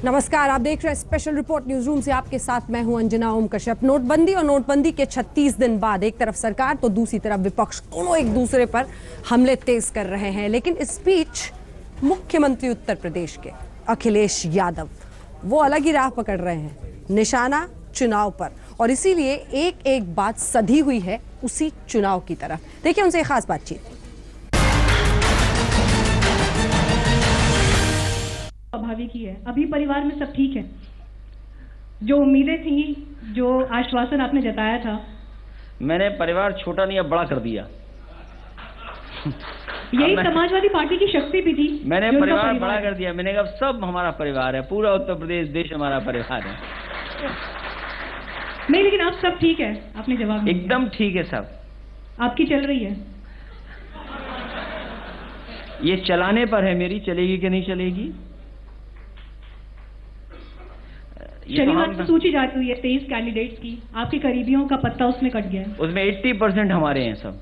नमस्कार, आप देख रहे हैं स्पेशल रिपोर्ट न्यूज रूम से। आपके साथ मैं हूं अंजना ओम कश्यप। नोटबंदी और नोटबंदी के 36 दिन बाद एक तरफ सरकार तो दूसरी तरफ विपक्ष, दोनों एक दूसरे पर हमले तेज कर रहे हैं। लेकिन इस बीच मुख्यमंत्री उत्तर प्रदेश के अखिलेश यादव वो अलग ही राह पकड़ रहे हैं, निशाना चुनाव पर, और इसीलिए एक एक बात सधी हुई है उसी चुनाव की तरफ। देखिए उनसे एक खास बातचीत। स्वाभाविक ही है, अभी परिवार में सब ठीक है। जो उम्मीदें थी, जो आश्वासन आपने जताया था, मैंने परिवार छोटा नहीं अब बड़ा कर दिया। यही समाजवादी पार्टी की शक्ति भी थी। मैंने परिवार बड़ा कर दिया। मैंने कहा सब हमारा परिवार है, पूरा उत्तर प्रदेश देश हमारा परिवार है। नहीं, लेकिन आप सब ठीक है, आपने जवाब दिया। एकदम ठीक है सब। आपकी चल रही है, ये चलाने पर है मेरी, चलेगी कि नहीं चलेगी। शनिवार को सूची जारी हुई है 23 कैंडिडेट्स की, आपके करीबियों का पत्ता उसमें कट गया है। उसमें 80% हमारे हैं सब।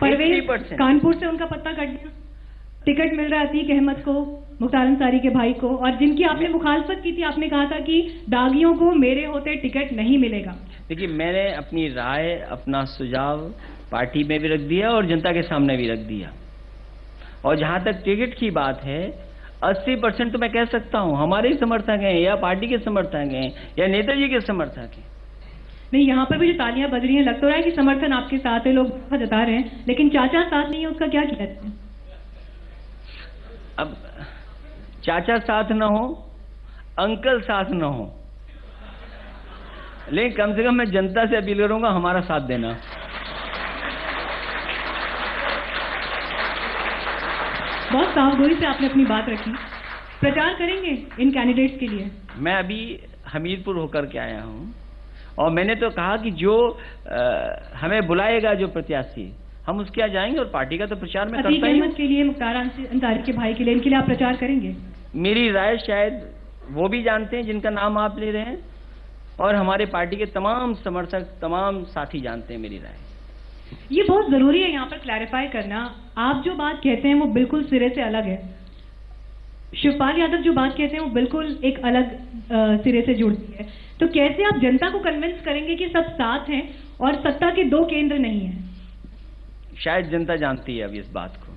परवेज कानपुर से उनका पत्ता कट गया। टिकट मिल रहा है अतीक अहमद को, मुख्तार अंसारी के भाई को, और जिनकी आपने मुखालफत की थी, आपने कहा था कि दागियों को मेरे होते टिकट नहीं मिलेगा। देखिए, मैंने अपनी राय, अपना सुझाव पार्टी में भी रख दिया और जनता के सामने भी रख दिया। और जहां तक टिकट की बात है, 80% तो मैं कह सकता हूं हमारे ही समर्थक हैं, या पार्टी के समर्थक हैं, या नेताजी के समर्थक हैं। नहीं, यहाँ पर भी जो तालियां बज रही हैं, लग तो रहा है कि समर्थन आपके साथ है, लोग जता रहे हैं, लेकिन चाचा साथ नहीं है, उसका क्या कहते हैं? अब चाचा साथ न हो, अंकल साथ न हो, लेकिन कम से कम मैं जनता से अपील करूंगा हमारा साथ देना। बहुत सावधानी से आपने अपनी बात रखी। प्रचार करेंगे इन कैंडिडेट्स के लिए? मैं अभी हमीरपुर होकर के आया हूं, और मैंने तो कहा कि जो हमें बुलाएगा जो प्रत्याशी, हम उसके यहाँ जाएंगे, और पार्टी का तो प्रचार मैं करता ही हूं। के लिए, मुख्तार अंसारी के भाई के लिए, इनके लिए आप प्रचार करेंगे? मेरी राय शायद वो भी जानते हैं जिनका नाम आप ले रहे हैं, और हमारे पार्टी के तमाम समर्थक, तमाम साथी जानते हैं मेरी राय। ये बहुत जरूरी है यहाँ पर क्लैरिफाई करना। आप जो बात कहते हैं वो बिल्कुल सिरे से अलग है। शिवपाल यादव जो बात कहते हैं वो बिल्कुल एक अलग सिरे से जुड़ती है। तो कैसे आप जनता को कन्विंस करेंगे कि सब साथ हैं और सत्ता के दो केंद्र नहीं हैं? शायद जनता जानती है अभी इस बात को।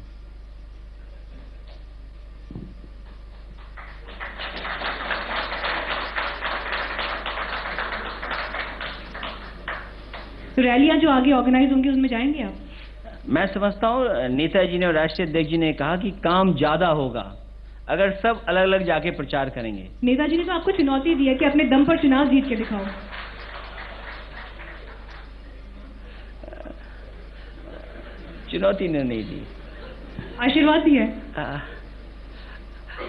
तो रैलियां जो आगे ऑर्गेनाइज होंगी उसमें जाएंगे आप? मैं समझता हूं नेताजी ने और राष्ट्रीय अध्यक्ष जी ने कहा कि काम ज्यादा होगा अगर सब अलग अलग जाके प्रचार करेंगे। नेताजी ने तो आपको चुनौती दी है कि अपने दम पर चुनाव जीत के दिखाओ। चुनौती ने नहीं दी, आशीर्वाद दिया है।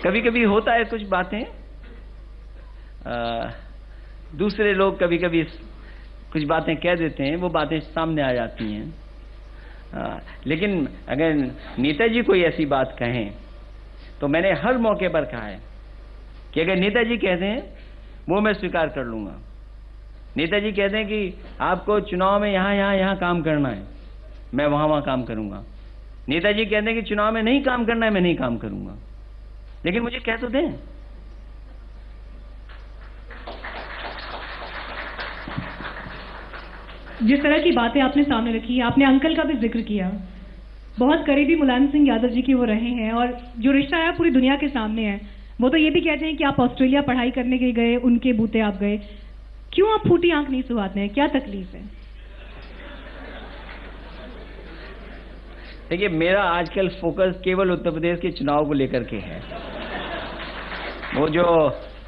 कभी कभी होता है कुछ बातें, दूसरे लोग कभी कभी कुछ बातें कह देते हैं, वो बातें सामने आ जाती हैं। लेकिन अगर नेताजी कोई ऐसी बात कहें तो मैंने हर मौके पर कहा है कि अगर नेताजी कहते हैं वो मैं स्वीकार कर लूंगा। नेताजी कहते हैं कि आपको चुनाव में यहाँ काम करना है, मैं वहां काम करूंगा। नेताजी कहते हैं कि चुनाव में नहीं काम करना है, मैं नहीं काम करूंगा। लेकिन मुझे कह तो दें। जिस तरह की बातें आपने सामने रखी, आपने अंकल का भी जिक्र किया, बहुत करीबी मुलायम सिंह यादव जी की वो रहे हैं, और जो रिश्ता है पूरी दुनिया के सामने है। वो तो ये भी कहते हैं कि आप ऑस्ट्रेलिया पढ़ाई करने के लिए गए, उनके बूते आप गए। क्यों आप फूटी आंख नहीं सुहाते हैं? क्या तकलीफ है? देखिए, मेरा आजकल फोकस केवल उत्तर प्रदेश के चुनाव को लेकर के है। वो जो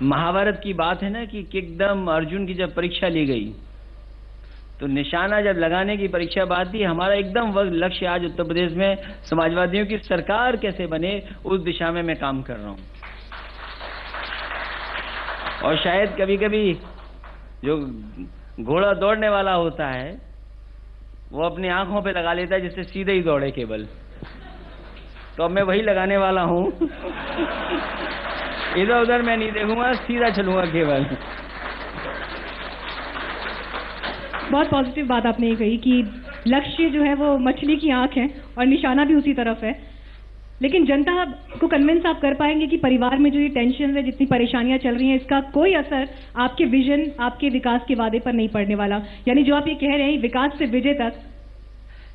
महाभारत की बात है ना कि एकदम अर्जुन की जब परीक्षा ली गई, तो निशाना जब लगाने की परीक्षा बात थी, हमारा एकदम लक्ष्य आज उत्तर प्रदेश में समाजवादियों की सरकार कैसे बने, उस दिशा में मैं काम कर रहा हूं। और शायद कभी कभी जो घोड़ा दौड़ने वाला होता है वो अपनी आंखों पे लगा लेता है जिससे सीधे ही दौड़े केवल। तो अब मैं वही लगाने वाला हूं। इधर उधर मैं नहीं देखूंगा, सीधा चलूंगा केवल। बहुत पॉजिटिव बात आपने ये कही कि लक्ष्य जो है वो मछली की आंख है और निशाना भी उसी तरफ है। लेकिन जनता को कन्विंस आप कर पाएंगे कि परिवार में जो ये टेंशन है, जितनी परेशानियां चल रही हैं, इसका कोई असर आपके विजन, आपके विकास के वादे पर नहीं पड़ने वाला? यानी जो आप ये कह रहे हैं विकास से विजय तक,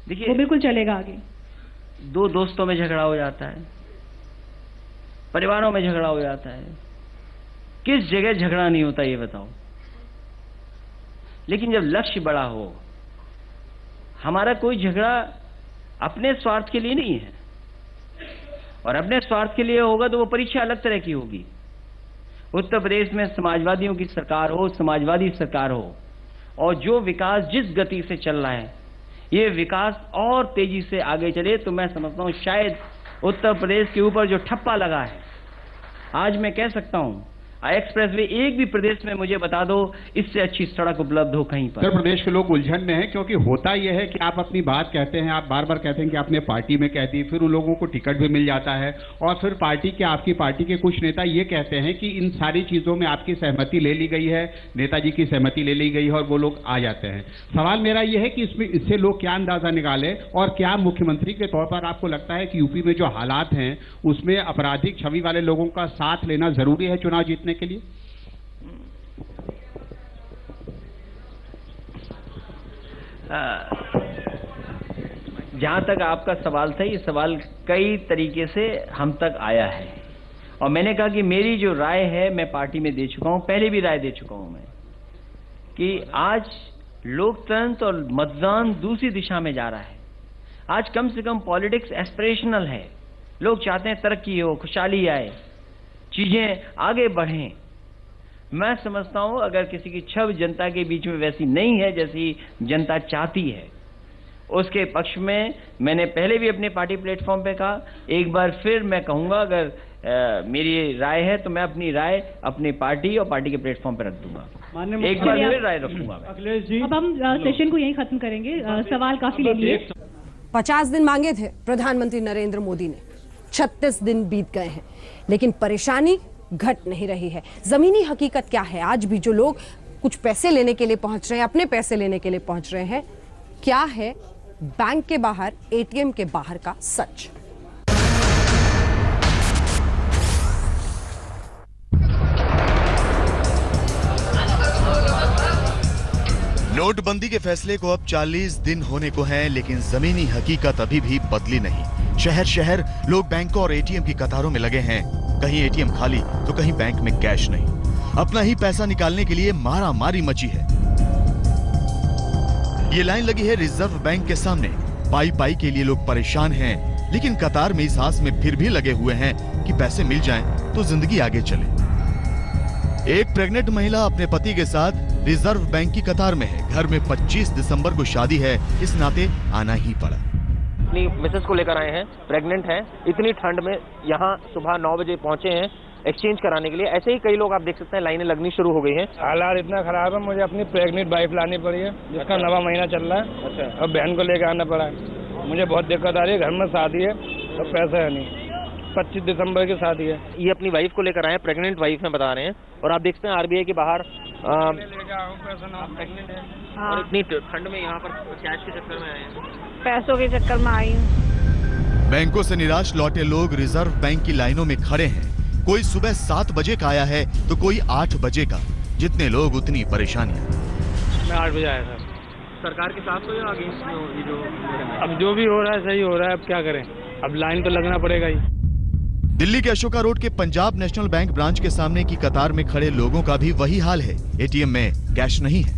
देखिए, वो बिल्कुल चलेगा आगे। दो दोस्तों में झगड़ा हो जाता है, परिवारों में झगड़ा हो जाता है, किस जगह झगड़ा नहीं होता ये बताओ? लेकिन जब लक्ष्य बड़ा हो, हमारा कोई झगड़ा अपने स्वार्थ के लिए नहीं है, और अपने स्वार्थ के लिए होगा तो वो परीक्षा अलग तरह की होगी। उत्तर प्रदेश में समाजवादियों की सरकार हो, समाजवादी सरकार हो, और जो विकास जिस गति से चल रहा है, ये विकास और तेजी से आगे चले, तो मैं समझता हूं शायद उत्तर प्रदेश के ऊपर जो ठप्पा लगा है, आज मैं कह सकता हूं एक्सप्रेसवे एक भी प्रदेश में मुझे बता दो इससे अच्छी सड़क उपलब्ध हो कहीं पर। उत्तर प्रदेश के लोग उलझन में हैं, क्योंकि होता यह है कि आप अपनी बात कहते हैं, आप बार बार कहते हैं कि आपने पार्टी में कह दी, फिर उन लोगों को टिकट भी मिल जाता है, और फिर आपकी पार्टी के कुछ नेता ये कहते हैं कि इन सारी चीजों में आपकी सहमति ले ली गई है, नेताजी की सहमति ले ली गई है, और वो लोग आ जाते हैं। सवाल मेरा यह है कि इससे लोग क्या अंदाजा निकाले, और क्या मुख्यमंत्री के तौर पर आपको लगता है कि यूपी में जो हालात हैं उसमें आपराधिक छवि वाले लोगों का साथ लेना जरूरी है चुनाव जीतने के लिए? जहां तक आपका सवाल था, ये सवाल कई तरीके से हम तक आया है, और मैंने कहा कि मेरी जो राय है मैं पार्टी में दे चुका हूं, पहले भी राय दे चुका हूं मैं, कि आज लोकतंत्र और मतदान दूसरी दिशा में जा रहा है। आज कम से कम पॉलिटिक्स एस्पिरेशनल है, लोग चाहते हैं तरक्की हो, खुशहाली आए, चीजें आगे बढ़ें। मैं समझता हूं अगर किसी की छवि जनता के बीच में वैसी नहीं है जैसी जनता चाहती है, उसके पक्ष में मैंने पहले भी अपने पार्टी प्लेटफॉर्म पे कहा, एक बार फिर मैं कहूंगा, अगर मेरी राय है तो मैं अपनी राय अपनी पार्टी और पार्टी के प्लेटफॉर्म पे रख दूंगा, एक बार फिर राय रखूंगा मैं। अखिलेश जी, अब हम सेशन को यहीं खत्म करेंगे, सवाल काफी ले लिए। 50 दिन मांगे थे प्रधानमंत्री नरेंद्र मोदी ने, 36 दिन बीत गए हैं, लेकिन परेशानी घट नहीं रही है। जमीनी हकीकत क्या है? आज भी जो लोग कुछ पैसे लेने के लिए पहुंच रहे हैं, अपने पैसे लेने के लिए पहुंच रहे हैं, क्या है बैंक के बाहर, एटीएम के बाहर का सच? नोटबंदी के फैसले को अब 40 दिन होने को हैं, लेकिन जमीनी हकीकत अभी भी बदली नहीं। शहर शहर लोग बैंकों और एटीएम की कतारों में लगे हैं, कहीं एटीएम खाली तो कहीं बैंक में कैश नहीं। अपना ही पैसा निकालने के लिए मारा मारी मची है। ये लाइन लगी है रिजर्व बैंक के सामने, पाई पाई के लिए लोग परेशान हैं, लेकिन कतार में इस आस में फिर भी लगे हुए हैं कि पैसे मिल जाएं तो जिंदगी आगे चले। एक प्रेग्नेंट महिला अपने पति के साथ रिजर्व बैंक की कतार में है। घर में 25 दिसंबर को शादी है, इस नाते आना ही पड़ा। अपनी मिसेस को लेकर आए हैं, प्रेग्नेंट हैं, इतनी ठंड में यहाँ सुबह 9 बजे पहुंचे हैं एक्सचेंज कराने के लिए। ऐसे ही कई लोग आप देख सकते हैं लाइनें लगनी शुरू हो गई हैं। हालात इतना खराब है, मुझे अपनी प्रेग्नेंट वाइफ लानी पड़ी है, जिसका 9वां महीना चल रहा है। अच्छा। अब बहन को लेकर आना पड़ा है, मुझे बहुत दिक्कत आ रही है। घर में शादी है तो पैसा है नहीं, 25 दिसंबर की शादी है। ये अपनी वाइफ को लेकर आए, प्रेग्नेंट वाइफ में बता रहे हैं, और आप देखते हैं आरबीआई के बाहर प्रेग्नेंट है, और इतनी ठंड में यहाँ पर कैश के चक्कर में आए हैं, पैसों के चक्कर में आई हूँ। बैंकों से निराश लौटे लोग रिजर्व बैंक की लाइनों में खड़े हैं। कोई सुबह 7 बजे का आया है तो कोई 8 बजे का। जितने लोग उतनी परेशानियां। मैं 8 बजे आया था। सरकार के साथ तो या अगेंस्ट जो अब जो भी हो रहा है सही हो रहा है, अब क्या करें, अब लाइन तो लगना पड़ेगा ही। दिल्ली के अशोका रोड के पंजाब नेशनल बैंक ब्रांच के सामने की कतार में खड़े लोगों का भी वही हाल है। एटीएम में कैश नहीं है।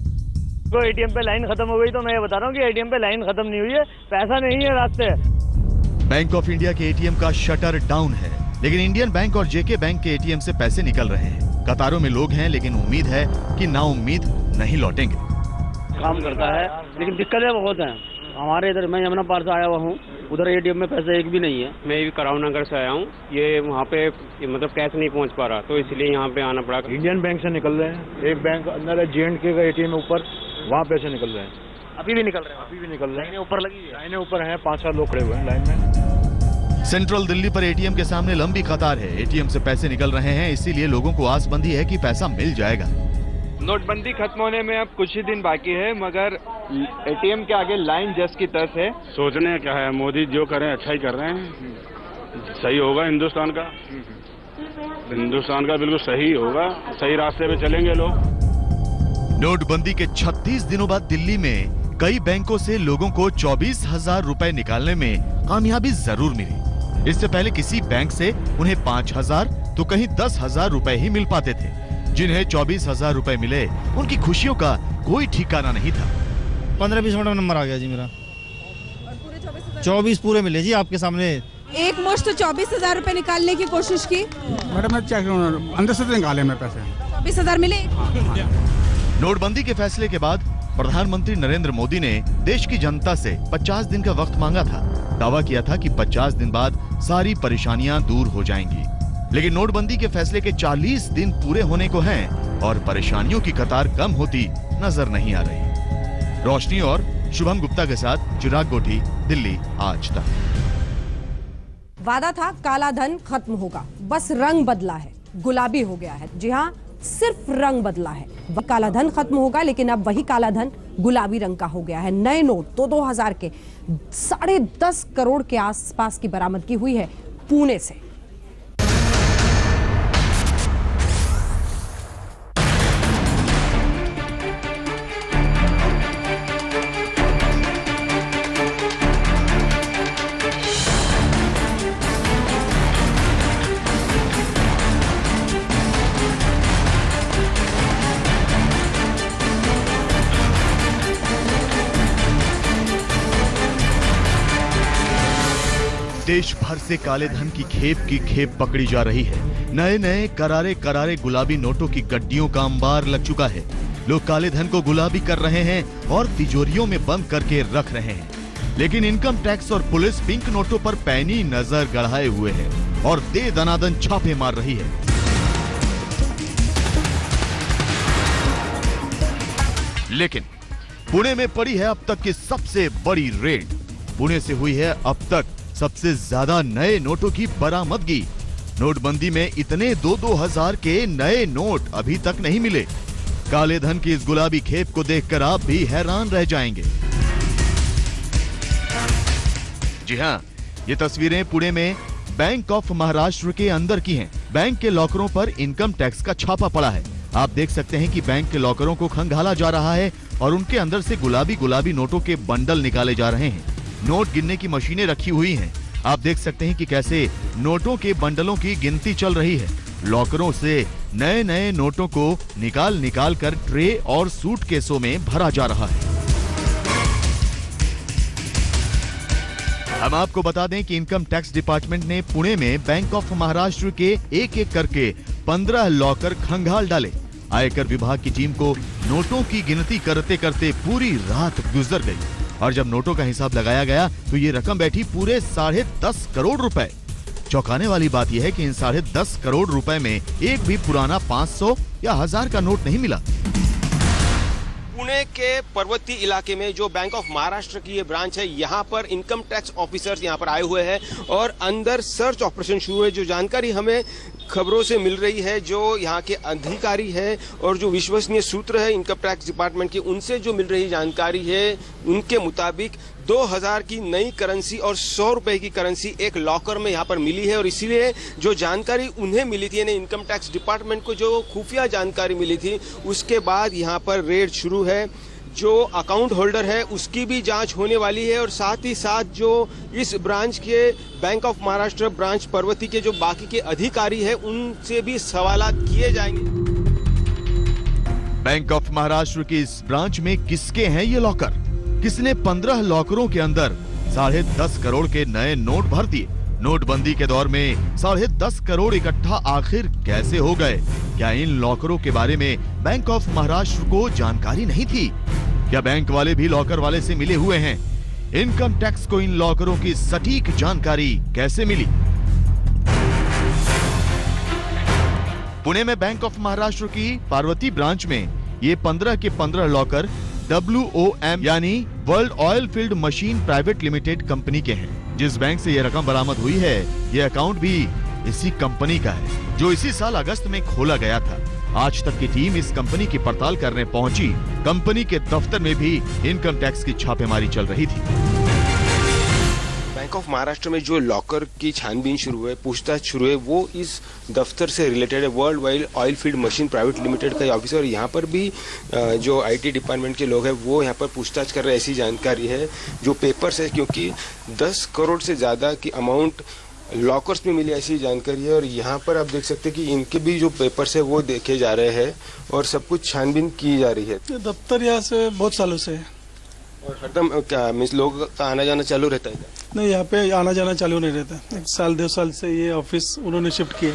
तो एटीएम पे लाइन खत्म हो गई, तो मैं ये बता रहा हूँ कि एटीएम पे लाइन खत्म नहीं हुई है, पैसा नहीं है रास्ते। बैंक ऑफ इंडिया के एटीएम का शटर डाउन है, लेकिन इंडियन बैंक और जेके बैंक के एटीएम से पैसे निकल रहे हैं। कतारों में लोग हैं, लेकिन उम्मीद है कि नाउम्मीद नहीं लौटेंगे। काम करता है, लेकिन दिक्कतें बहुत हैं। हमारे इधर, मैं यमुना पार से आया हुआ हूँ, उधर एटीएम में पैसे एक भी नहीं है। मैं भी कराव नगर से आया हूँ, ये वहाँ पे मतलब कैश नहीं पहुँच पा रहा, तो इसलिए यहाँ पे आना पड़ा। इंडियन बैंक से निकल रहे हैं, एक बैंक अंदर है J&K का एटीएम ऊपर, वहाँ पैसे निकल रहे हैं। अभी भी निकल रहे हैं, अभी भी निकल रहे हैं। लाइनें ऊपर लगी है, लाइनें ऊपर हैं, 5-7 लोग खड़े हुए हैं लाइन में। सेंट्रल दिल्ली पर एटीएम के सामने लंबी कतार है। एटीएम से पैसे निकल रहे हैं, इसीलिए लोगों को आसबंदी है कि पैसा मिल जाएगा। नोटबंदी खत्म होने में अब कुछ ही दिन बाकी है, मगर एटीएम के आगे लाइन जस की तस है। सोचने क्या है, मोदी जो करें अच्छा ही कर रहे हैं, सही होगा हिंदुस्तान का बिल्कुल सही होगा, सही रास्ते पे चलेंगे लोग। नोटबंदी के 36 दिनों बाद दिल्ली में कई बैंकों से लोगों को 24,000 रुपए निकालने में कामयाबी जरूर मिली। इससे पहले किसी बैंक से उन्हें 5,000 तो कहीं 10,000 रुपए ही मिल पाते थे। जिन्हें 24,000 रुपए मिले, उनकी खुशियों का कोई ठिकाना नहीं था। 15-20 मिनट में नंबर आ गया जी मेरा। 24 पूरे मिले जी आपके सामने। एक मुश्त 24,000 रुपए निकालने की कोशिश की मैडम, मैं अंदर से निकाले मैं पैसे। 24,000 मिले। नोटबंदी के फैसले के बाद प्रधानमंत्री नरेंद्र मोदी ने देश की जनता से 50 दिन का वक्त मांगा था। दावा किया था कि 50 दिन बाद सारी परेशानियां दूर हो जाएंगी। लेकिन नोटबंदी के फैसले के 40 दिन पूरे होने को हैं और परेशानियों की कतार कम होती नजर नहीं आ रही। रोशनी और शुभम गुप्ता के साथ चिराग गोठी, दिल्ली आज तक। वादा था काला धन खत्म होगा, बस रंग बदला है, गुलाबी हो गया है। जी हाँ, सिर्फ रंग बदला है। काला धन खत्म होगा, लेकिन अब वही काला धन गुलाबी रंग का हो गया है। नए नोट 2000 के 10.5 करोड़ के आसपास की बरामदगी हुई है पुणे से। देश भर से काले धन की खेप पकड़ी जा रही है। नए नए करारे करारे गुलाबी नोटों की गड्डियों का अंबार लग चुका है। लोग काले धन को गुलाबी कर रहे हैं और तिजोरियों में बंद करके रख रहे हैं। लेकिन इनकम टैक्स और पुलिस पिंक नोटों पर पैनी नजर गड़ाए हुए है और दे दनादन छापे मार रही है। लेकिन पुणे में पड़ी है अब तक की सबसे बड़ी रेड। पुणे से हुई है अब तक सबसे ज्यादा नए नोटों की बरामदगी। नोटबंदी में इतने 2-2 हजार के नए नोट अभी तक नहीं मिले। काले धन की इस गुलाबी खेप को देखकर आप भी हैरान रह जाएंगे। जी हां, ये तस्वीरें पुणे में बैंक ऑफ महाराष्ट्र के अंदर की हैं। बैंक के लॉकरों पर इनकम टैक्स का छापा पड़ा है। आप देख सकते हैं कि बैंक के लॉकरों को खंगाला जा रहा है और उनके अंदर से गुलाबी नोटों के बंडल निकाले जा रहे हैं। नोट गिनने की मशीनें रखी हुई हैं। आप देख सकते हैं कि कैसे नोटों के बंडलों की गिनती चल रही है। लॉकरों से नए नए नोटों को निकाल कर ट्रे और सूटकेसों में भरा जा रहा है। हम आपको बता दें कि इनकम टैक्स डिपार्टमेंट ने पुणे में बैंक ऑफ महाराष्ट्र के एक करके 15 लॉकर खंगाल डाले। आयकर विभाग की टीम को नोटों की गिनती करते करते पूरी रात गुजर गई और जब नोटों का हिसाब लगाया गया तो ये रकम बैठी पूरे 10.5 करोड़ रुपए। चौंकाने वाली बात यह है कि इन 10.5 करोड़ रुपए में एक भी पुराना 500 या 1000 का नोट नहीं मिला। पुणे के पर्वतीय इलाके में जो बैंक ऑफ महाराष्ट्र की ये ब्रांच है, यहाँ पर इनकम टैक्स ऑफिसर्स यहाँ पर आए हुए हैं और अंदर सर्च ऑपरेशन शुरू है। जो जानकारी हमें खबरों से मिल रही है, जो यहाँ के अधिकारी है और जो विश्वसनीय सूत्र है इनकम टैक्स डिपार्टमेंट की, उनसे जो मिल रही जानकारी है, उनके मुताबिक 2000 की नई करेंसी और 100 रुपए की करेंसी एक लॉकर में यहाँ पर मिली है और इसीलिए जो जानकारी उन्हें मिली थी, यानी इनकम टैक्स डिपार्टमेंट को जो खुफिया जानकारी मिली थी, उसके बाद यहाँ पर रेड शुरू है। जो अकाउंट होल्डर है उसकी भी जांच होने वाली है और साथ ही साथ जो इस ब्रांच के bank of Maharashtra branch Parvati के जो बाकी के अधिकारी हैं, उनसे भी सवालात किए जाएंगे। बैंक ऑफ महाराष्ट्र की इस ब्रांच में किसके हैं ये लॉकर? किसने 15 लॉकरों के अंदर 10.5 करोड़ के नए नोट भर दिए? नोटबंदी के दौर में 10.5 करोड़ इकट्ठा आखिर कैसे हो गए? क्या इन लॉकरों के बारे में बैंक ऑफ महाराष्ट्र को जानकारी नहीं थी? क्या बैंक वाले भी लॉकर वाले से मिले हुए हैं? इनकम टैक्स को इन लॉकरों की सटीक जानकारी कैसे मिली? पुणे में बैंक ऑफ महाराष्ट्र की पार्वती ब्रांच में ये 15 के 15 लॉकर WOM यानी world oil field machine private limited company के हैं। जिस बैंक से यह रकम बरामद हुई है, यह अकाउंट भी इसी कंपनी का है जो इसी साल अगस्त में खोला गया था। आज तक की टीम इस कंपनी की पड़ताल करने पहुंची। कंपनी के दफ्तर में भी इनकम टैक्स की छापेमारी चल रही थी। बैंक ऑफ महाराष्ट्र में जो लॉकर की छानबीन शुरू है, पूछताछ शुरू है, वो इस दफ्तर से रिलेटेड है। World wide oil field machine private limited का ऑफिसर, यहाँ पर भी जो IT डिपार्टमेंट के लोग हैं वो यहाँ पर पूछताछ कर रहे हैं, ऐसी जानकारी है। जो पेपर्स है, क्योंकि 10 करोड़ से ज़्यादा की अमाउंट लॉकर्स में मिली, ऐसी जानकारी है। और यहाँ पर आप देख सकते हैं कि इनके भी जो पेपर्स है वो देखे जा रहे हैं और सब कुछ छानबीन की जा रही है। दफ्तर यहाँ से बहुत सालों से है और हरदम क्या मीन्स लोगों का आना जाना चालू रहता है? नहीं, यहाँ पे आना जाना चालू नहीं रहता। 1 साल 2 साल से ये ऑफिस उन्होंने शिफ्ट किया।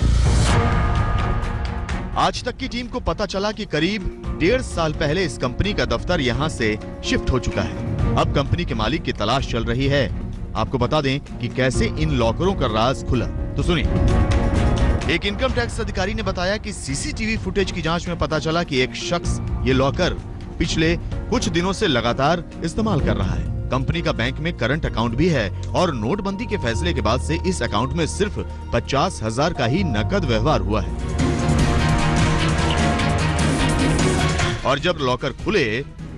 आज तक की टीम को पता चला कि करीब 1.5 साल पहले इस कंपनी का दफ्तर यहाँ से शिफ्ट हो चुका है। अब कंपनी के मालिक की तलाश चल रही है। आपको बता दें कि कैसे इन लॉकरों का राज खुला, तो सुनिए। एक इनकम टैक्स अधिकारी ने बताया कि CCTV फुटेज की जांच में पता चला कि एक शख्स ये लॉकर पिछले कुछ दिनों से लगातार इस्तेमाल कर रहा है। कंपनी का बैंक में करंट अकाउंट भी है और नोटबंदी के फैसले के बाद से इस अकाउंट में सिर्फ 50,000 का ही नकद व्यवहार हुआ है। और जब लॉकर खुले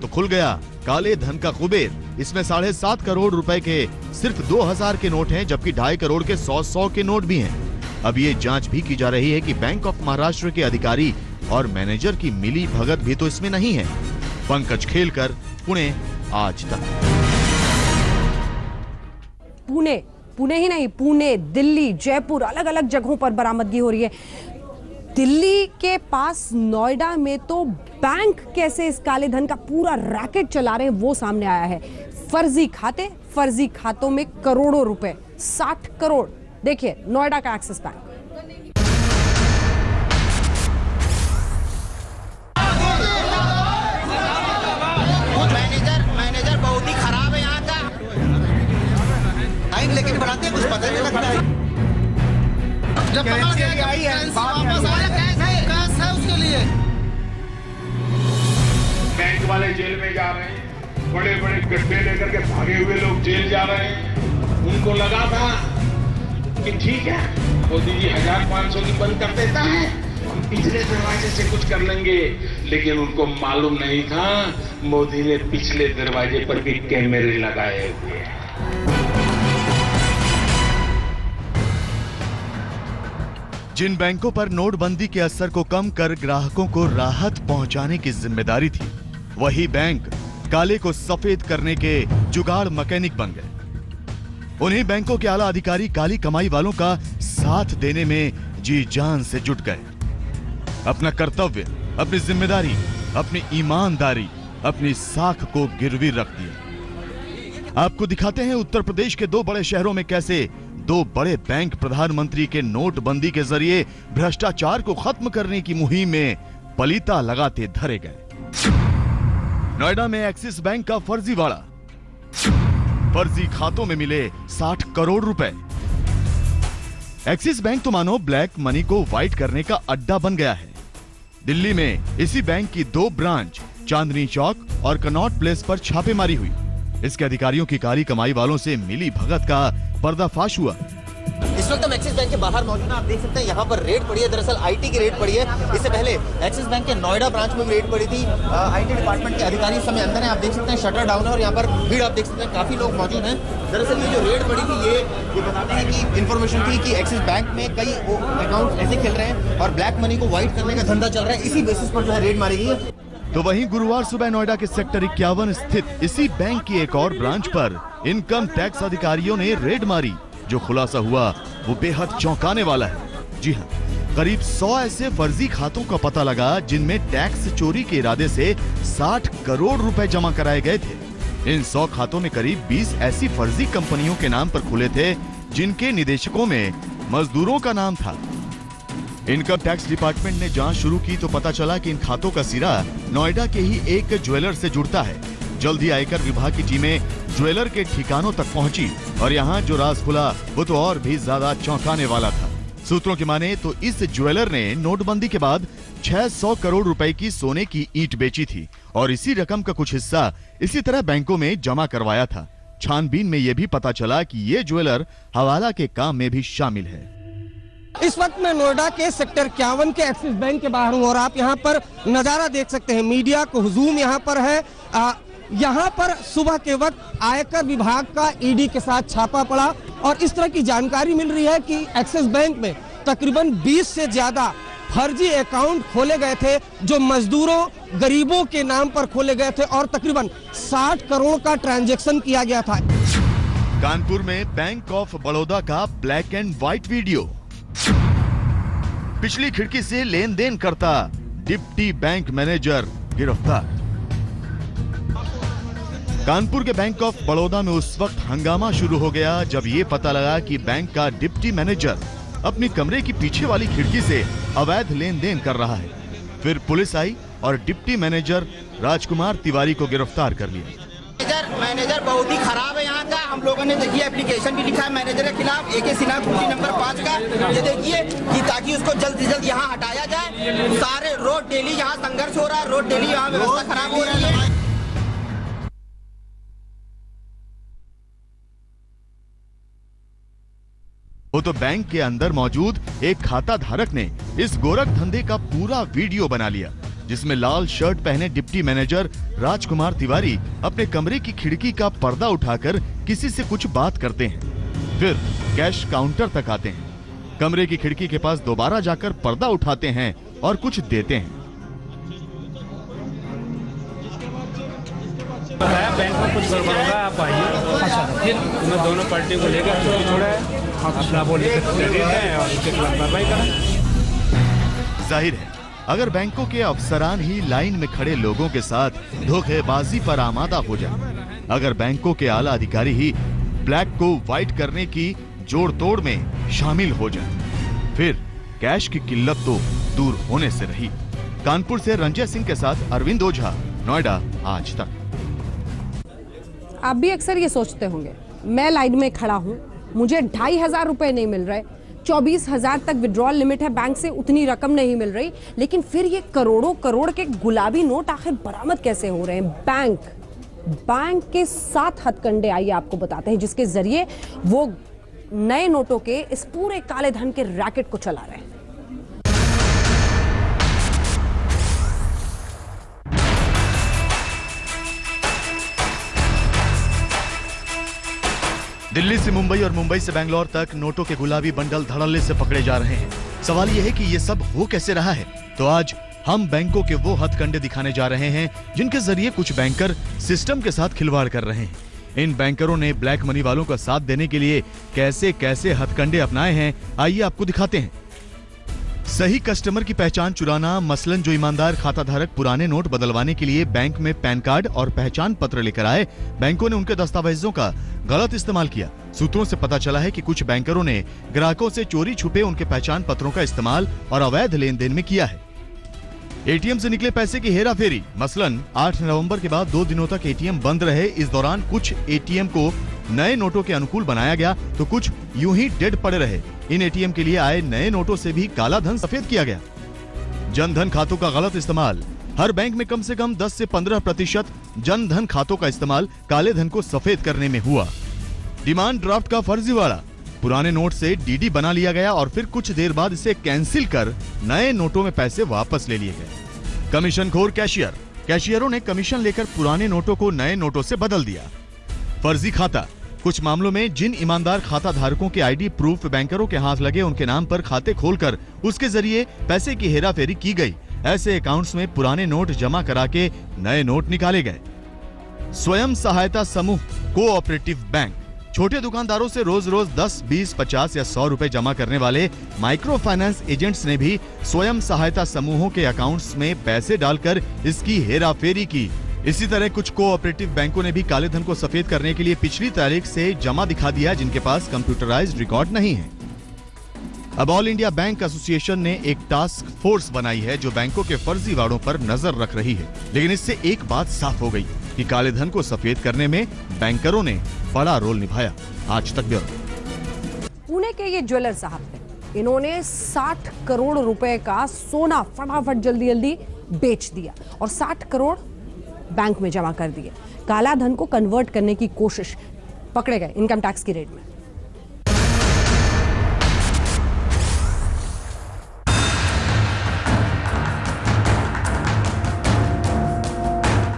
तो खुल गया काले धन का कुबेर। इसमें 7.5 करोड़ रुपए के सिर्फ 2,000 के नोट हैं, जबकि 2.5 करोड़ के 100 के नोट भी हैं। अब ये जांच भी की जा रही है कि बैंक ऑफ महाराष्ट्र के अधिकारी और मैनेजर की मिली भगत भी तो इसमें नहीं है। पंकज खेलकर, पुणे, आज तक। पुणे ही नहीं, पुणे, दिल्ली, जयपुर, अलग अलग जगहों पर बरामदगी हो रही है। दिल्ली के पास नोएडा में तो बैंक कैसे इस काले धन का पूरा रैकेट चला रहे हैं वो सामने आया है। फर्जी खाते, फर्जी खातों में करोड़ों रुपए, 60 करोड़। देखिए नोएडा का एक्सिस बैंक। मैनेजर बहुत ही खराब है यहाँ का। टाइम लेकिन बढ़ाते कुछ पता नहीं लगता है। जब वापस आया कैश है उसके लिए। बैंक वाले जेल में जा रहे हैं, बड़े बड़े गड्ढे लेकर के भागे हुए लोग जेल जा रहे हैं। उनको लगा था कि ठीक है, मोदी जी 1,500 की बंद कर देता है, हम पिछले दरवाजे से कुछ कर लेंगे। लेकिन उनको मालूम नहीं था मोदी ने पिछले दरवाजे पर भी कैमरे लगाए हुए हैं। जिन बैंकों पर नोटबंदी के असर को कम कर ग्राहकों को राहत पहुंचाने की जिम्मेदारी थी, वही बैंक काले को सफेद करने के जुगाड़ मैकेनिक बन गए। उन्हीं बैंकों के आला अधिकारी काली कमाई वालों का साथ देने में जी जान से जुट गए। अपना कर्तव्य, अपनी जिम्मेदारी, अपनी ईमानदारी, अपनी साख को गिरवी रख दिया। आपको दिखाते हैं उत्तर प्रदेश के 2 बड़े शहरों में कैसे 2 बड़े बैंक प्रधानमंत्री के नोटबंदी के जरिए भ्रष्टाचार को खत्म करने की मुहिम में पलीता लगाते धरे गए। नोएडा में एक्सिस बैंक का फर्जीवाड़ा, फर्जी खातों में मिले 60 करोड़ रुपए। एक्सिस बैंक तो मानो ब्लैक मनी को व्हाइट करने का अड्डा बन गया है। दिल्ली में इसी बैंक की 2 ब्रांच चांदनी चौक और कनॉट प्लेस पर छापेमारी हुई। इसके अधिकारियों की काली कमाई वालों से मिली भगत का पर्दाफाश हुआ। इस वक्त हम एक्सिस बैंक के बाहर मौजूद हैं। आप देख सकते हैं यहाँ पर रेड पड़ी है, दरअसल IT की रेड पड़ी है। इससे पहले एक्सिस बैंक के नोएडा ब्रांच में रेड पड़ी थी। IT डिपार्टमेंट के अधिकारी इस समय अंदर हैं। आप देख सकते हैं शटर डाउन है और यहाँ पर भीड़ आप देख सकते हैं, काफी लोग मौजूद हैं। दरअसल ये जो रेड पड़ी थी ये बताते हैं कि इन्फॉर्मेशन थी कि एक्सिस बैंक में कई अकाउंट ऐसे खेल रहे हैं और ब्लैक मनी को व्हाइट करने का धंधा चल रहा है। इसी बेसिस पर जो है रेड मारी गई है। तो वहीं गुरुवार सुबह नोएडा के सेक्टर 51 स्थित इसी बैंक की एक और ब्रांच पर इनकम टैक्स अधिकारियों ने रेड मारी। जो खुलासा हुआ वो बेहद चौंकाने वाला है। जी हाँ, करीब 100 ऐसे फर्जी खातों का पता लगा जिनमें टैक्स चोरी के इरादे से 60 करोड़ रुपए जमा कराए गए थे। इन 100 खातों में करीब 20 ऐसी फर्जी कंपनियों के नाम पर खुले थे जिनके निदेशकों में मजदूरों का नाम था। इनकम टैक्स डिपार्टमेंट ने जांच शुरू की तो पता चला कि इन खातों का सिरा नोएडा के ही एक ज्वेलर से जुड़ता है। जल्द ही आयकर विभाग की टीमें ज्वेलर के ठिकानों तक पहुंची और यहाँ जो राज खुला वो तो और भी ज्यादा चौंकाने वाला था। सूत्रों की माने तो इस ज्वेलर ने नोटबंदी के बाद 600 करोड़ रुपए की सोने की ईंट बेची थी और इसी रकम का कुछ हिस्सा इसी तरह बैंकों में जमा करवाया था। छानबीन में यह भी पता चला कि ये ज्वेलर हवाला के काम में भी शामिल है। इस वक्त मैं नोएडा के सेक्टर 51 के एक्सिस बैंक के बाहर हूं और आप यहां पर नजारा देख सकते हैं। मीडिया को हुजूम यहां पर है। यहाँ पर सुबह के वक्त आयकर विभाग का ईडी के साथ छापा पड़ा और इस तरह की जानकारी मिल रही है कि एक्सिस बैंक में तकरीबन 20 से ज्यादा फर्जी अकाउंट खोले गए थे जो मजदूरों गरीबों के नाम पर खोले गए थे और तकरीबन 60 करोड़ का ट्रांजैक्शन किया गया था। कानपुर में बैंक ऑफ बड़ौदा का ब्लैक एंड व्हाइट वीडियो। पिछली खिड़की से लेन देन करता डिप्टी बैंक मैनेजर गिरफ्तार। कानपुर के बैंक ऑफ बड़ौदा में उस वक्त हंगामा शुरू हो गया जब ये पता लगा कि बैंक का डिप्टी मैनेजर अपनी कमरे की पीछे वाली खिड़की से अवैध लेन देन कर रहा है। फिर पुलिस आई और डिप्टी मैनेजर राजकुमार तिवारी को गिरफ्तार कर लिया। मैनेजर बहुत ही खराब है यहाँ का। हम लोगों ने देखिए एप्लीकेशन भी लिखा है मैनेजर के खिलाफ, AK सिन्हा कुर्सी नंबर 5 का। ये देखिए कि ताकि उसको जल्द से जल्द यहाँ हटाया जाए। सारे रोड डेली यहाँ संघर्ष हो रहा है, रोड डेली यहाँ व्यवस्था खराब हो रही है। वो तो बैंक के अंदर मौजूद एक खाता धारक ने इस गोरख धंधे का पूरा वीडियो बना लिया, जिसमें लाल शर्ट पहने डिप्टी मैनेजर राजकुमार तिवारी अपने कमरे की खिड़की का पर्दा उठाकर किसी से कुछ बात करते हैं। फिर कैश काउंटर तक आते हैं, कमरे की खिड़की के पास दोबारा जाकर पर्दा उठाते हैं और कुछ देते हैं। बैंक में कुछ गड़बड़ होगा, आप आइए। फिर मैं दोनों पार्टी को लेकर छुट्टी छोड़ा है, अपना बोले और उसके खिलाफ कार्रवाई करें। जाहिर है अगर बैंकों के अफसरान ही लाइन में खड़े लोगों के साथ धोखेबाजी पर आमादा हो जाए, अगर बैंकों के आला अधिकारी ही ब्लैक को व्हाइट करने की जोड़ तोड़ में शामिल हो जाए, फिर कैश की किल्लत तो दूर होने से रही। कानपुर से रंजय सिंह के साथ अरविंद ओझा, नोएडा आज तक। आप भी अक्सर ये सोचते होंगे, मैं लाइन में खड़ा हूं, मुझे 2,500 रुपए नहीं मिल रहे, 24,000 तक विड्रॉल लिमिट है, बैंक से उतनी रकम नहीं मिल रही, लेकिन फिर ये करोड़ों करोड़ के गुलाबी नोट आखिर बरामद कैसे हो रहे हैं? बैंक के 7 हथकंडे आइए आपको बताते हैं जिसके जरिए वो नए नोटों के इस पूरे काले धन के रैकेट को चला रहे हैं। दिल्ली से मुंबई और मुंबई से बैंगलोर तक नोटों के गुलाबी बंडल धड़ल्ले से पकड़े जा रहे हैं। सवाल यह है कि ये सब हो कैसे रहा है? तो आज हम बैंकों के वो हथकंडे दिखाने जा रहे हैं जिनके जरिए कुछ बैंकर सिस्टम के साथ खिलवाड़ कर रहे हैं। इन बैंकरों ने ब्लैक मनी वालों का साथ देने के लिए कैसे कैसे हथकंडे अपनाए हैं, आइए आपको दिखाते हैं। सही कस्टमर की पहचान चुराना, मसलन जो ईमानदार खाता धारक पुराने नोट बदलवाने के लिए बैंक में पैन कार्ड और पहचान पत्र लेकर आए, बैंकों ने उनके दस्तावेजों का गलत इस्तेमाल किया। सूत्रों से पता चला है कि कुछ बैंकरों ने ग्राहकों से चोरी छुपे उनके पहचान पत्रों का इस्तेमाल और अवैध लेन देन में किया है। एटीएम से निकले पैसे की हेरा फेरी, मसलन 8 नवंबर के बाद 2 दिनों तक एटीएम बंद रहे। इस दौरान कुछ एटीएम को नए नोटों के अनुकूल बनाया गया तो कुछ यूं ही डेड पड़े रहे। इन एटीएम के लिए आए नए नोटों से भी काला धन सफेद किया गया। जनधन खातों का गलत इस्तेमाल, हर बैंक में कम से कम 10 से 15% जनधन खातों का इस्तेमाल काले धन को सफेद करने में हुआ। डिमांड ड्राफ्ट का फर्जीवाड़ा, पुराने नोट से डीडी बना लिया गया और फिर कुछ देर बाद इसे कैंसिल कर नए नोटों में पैसे वापस ले लिए गए। कमीशनखोर कैशियर, कैशियरों ने कमीशन लेकर पुराने नोटों को नए नोटों से बदल दिया। फर्जी खाता, कुछ मामलों में जिन ईमानदार खाता धारकों के आईडी प्रूफ बैंकरों के हाथ लगे उनके नाम पर खाते खोलकर उसके जरिए पैसे की हेराफेरी की गई। ऐसे अकाउंट्स में पुराने नोट जमा करा के नए नोट निकाले गए। स्वयं सहायता समूह, कोऑपरेटिव बैंक, छोटे दुकानदारों से रोज रोज 10, 20, 50 या 100 रुपए जमा करने वाले माइक्रो फाइनेंस एजेंट्स ने भी स्वयं सहायता समूहों के अकाउंट्स में पैसे डालकर इसकी हेराफेरी की। इसी तरह कुछ कोऑपरेटिव बैंकों ने भी काले धन को सफेद करने के लिए पिछली तारीख से जमा दिखा दिया जिनके पास कंप्यूटराइज्ड रिकॉर्ड नहीं है। अब ऑल इंडिया बैंक एसोसिएशन ने एक टास्क फोर्स बनाई है जो बैंकों के फर्जीवाड़ों पर नजर रख रही है। लेकिन इससे एक बात साफ हो गई कि काले धन को सफेद करने में बैंकरों ने बड़ा रोल निभाया। आज तक ब्यूरो। पुणे के ये ज्वेलर साहब थे, इन्होंने 60 करोड़ रुपए का सोना फटाफट जल्दी जल्दी बेच दिया और 60 करोड़ बैंक में जमा कर दिए। काला धन को कन्वर्ट करने की कोशिश, पकड़े गए इनकम टैक्स की रेड में।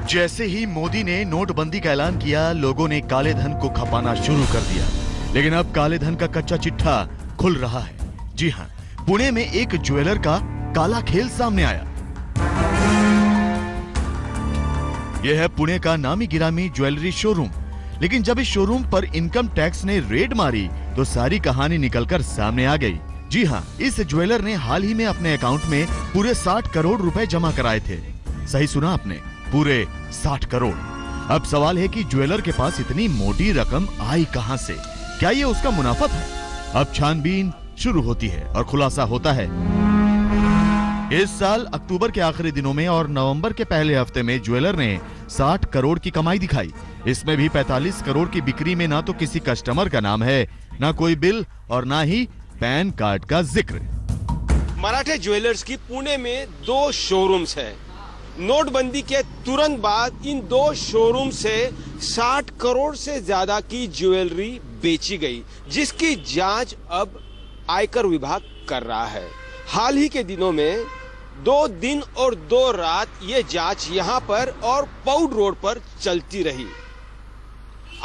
जैसे ही मोदी ने नोटबंदी का ऐलान किया, लोगों ने काले धन को खपाना शुरू कर दिया। लेकिन अब काले धन का कच्चा चिट्ठा खुल रहा है। जी हां, पुणे में एक ज्वेलर का काला खेल सामने आया। यह है पुणे का नामी गिरामी ज्वेलरी शोरूम। लेकिन जब इस शोरूम पर इनकम टैक्स ने रेड मारी तो सारी कहानी निकलकर सामने आ गई। जी हां, इस ज्वेलर ने हाल ही में अपने अकाउंट में पूरे 60 करोड़ रुपए जमा कराए थे। सही सुना आपने, पूरे 60 करोड़। अब सवाल है कि ज्वेलर के पास इतनी मोटी रकम आई कहां से? क्या ये उसका मुनाफा था? अब छानबीन शुरू होती है और खुलासा होता है। इस साल अक्टूबर के आखिरी दिनों में और नवंबर के पहले हफ्ते में ज्वेलर ने 60 करोड़ की कमाई दिखाई। इसमें भी 45 करोड़ की बिक्री में ना तो किसी कस्टमर का नाम है, ना कोई बिल और ना ही पैन कार्ड का जिक्र। मराठे ज्वेलर्स की पुणे में 2 शोरूम्स है। नोटबंदी के तुरंत बाद इन 2 शोरूम से 60 करोड़ से ज्यादा की ज्वेलरी बेची गई, जिसकी जांच अब आयकर विभाग कर रहा है। हाल ही के दिनों में 2 दिन और 2 रात ये जांच यहां पर और पौड रोड पर चलती रही।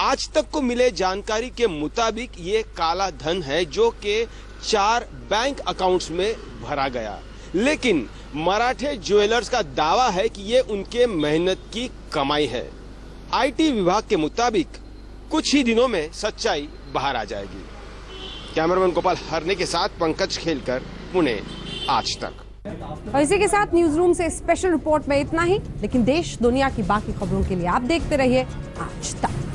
आज तक को मिले जानकारी के मुताबिक ये काला धन है जो कि 4 बैंक अकाउंट्स में भरा गया। लेकिन मराठे ज्वेलर्स का दावा है कि ये उनके मेहनत की कमाई है। आईटी विभाग के मुताबिक कुछ ही दिनों में सच्चाई बाहर आ जाएगी। कैमरामैन गोपाल हरने के साथ पंकज खेलकर, पुणे, आज तक। और इसी के साथ न्यूज रूम से स्पेशल रिपोर्ट में इतना ही। लेकिन देश दुनिया की बाकी खबरों के लिए आप देखते रहिए आज तक।